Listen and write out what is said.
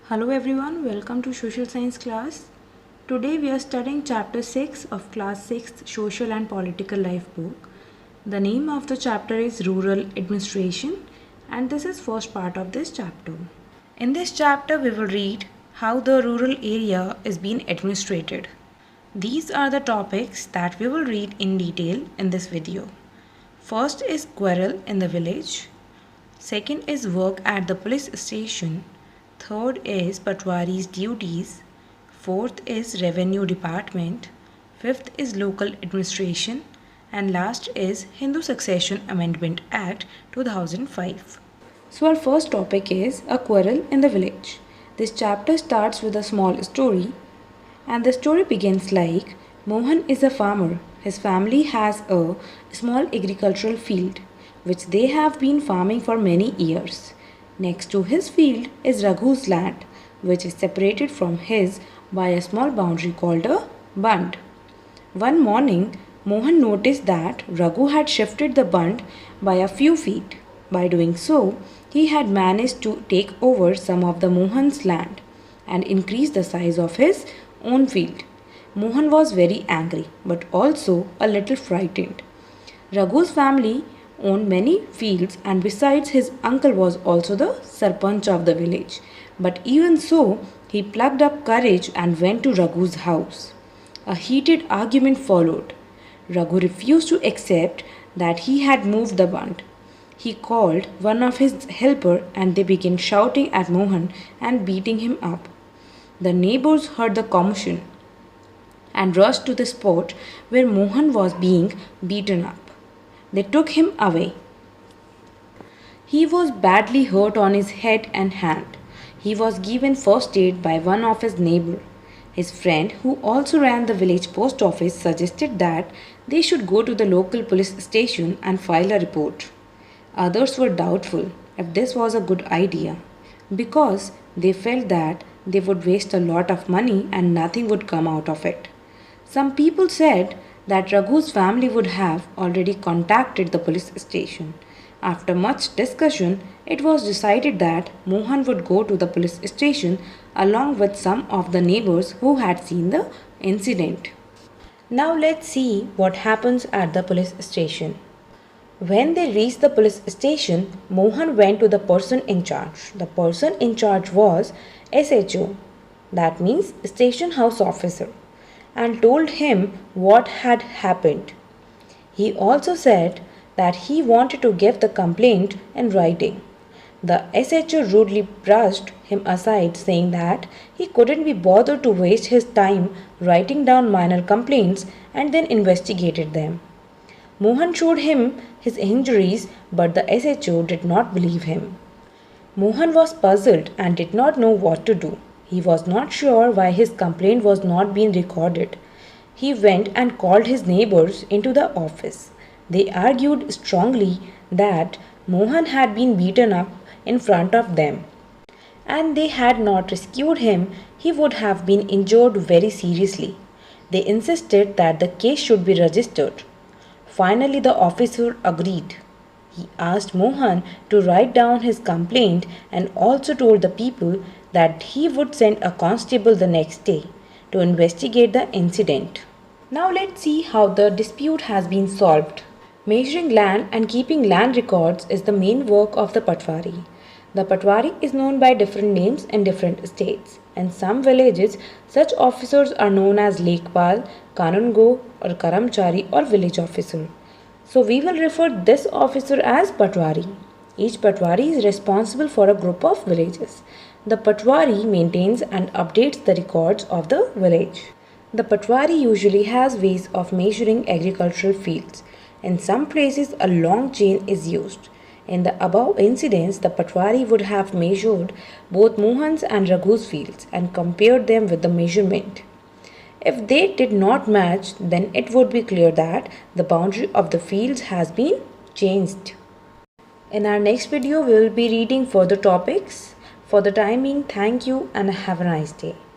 Hello everyone, welcome to Social Science class. Today we are studying chapter 6 of class 6 Social and Political Life book. The name of the chapter is Rural Administration and this is first part of this chapter. In this chapter we will read how the rural area is being administrated. These are the topics that we will read in detail in this video. First is quarrel in the village. Second is work at the police station. Third is Patwari's duties. Fourth is revenue department. Fifth is local administration. And last is Hindu Succession Amendment Act 2005. So our first topic is a quarrel in the village. This chapter starts with a small story and the story begins like Mohan is a farmer. His family has a small agricultural field which they have been farming for many years. Next to his field is Raghu's land, which is separated from his by a small boundary called a bund. One morning, Mohan noticed that Raghu had shifted the bund by a few feet. By doing so, he had managed to take over some of the Mohan's land and increase the size of his own field. Mohan was very angry but also a little frightened. Raghu's family owned many fields and besides his uncle was also the sarpanch of the village. But even so, he plucked up courage and went to Raghu's house. A heated argument followed. Raghu refused to accept that he had moved the bund. He called one of his helpers and they began shouting at Mohan and beating him up. The neighbors heard the commotion and rushed to the spot where Mohan was being beaten up. They took him away. He was badly hurt on his head and hand. He was given first aid by one of his neighbors. His friend, who also ran the village post office, suggested that they should go to the local police station and file a report. Others were doubtful if this was a good idea because they felt that they would waste a lot of money and nothing would come out of it. Some people said that Raghu's family would have already contacted the police station. After much discussion, it was decided that Mohan would go to the police station along with some of the neighbors who had seen the incident. Now let's see what happens at the police station. When they reached the police station, Mohan went to the person in charge. The person in charge was SHO, that means Station House Officer, and told him what had happened. He also said that he wanted to give the complaint in writing. The SHO rudely brushed him aside, saying that he couldn't be bothered to waste his time writing down minor complaints and then investigated them. Mohan showed him his injuries, but the SHO did not believe him. Mohan was puzzled and did not know what to do. He was not sure why his complaint was not being recorded. He went and called his neighbors into the office. They argued strongly that Mohan had been beaten up in front of them, and they had not rescued him, he would have been injured very seriously. They insisted that the case should be registered. Finally, the officer agreed. He asked Mohan to write down his complaint and also told the people that he would send a constable the next day to investigate the incident. Now let's see how the dispute has been solved. Measuring land and keeping land records is the main work of the Patwari. The Patwari is known by different names in different states. In some villages, such officers are known as Lekpal, Kanungo or Karamchari or village officer. So we will refer this officer as Patwari. Each Patwari is responsible for a group of villages. The Patwari maintains and updates the records of the village. The Patwari usually has ways of measuring agricultural fields. In some places, a long chain is used. In the above incidents, the Patwari would have measured both Mohan's and Raghu's fields and compared them with the measurement. If they did not match, then it would be clear that the boundary of the fields has been changed. In our next video, we will be reading further topics. For the time being, thank you and have a nice day.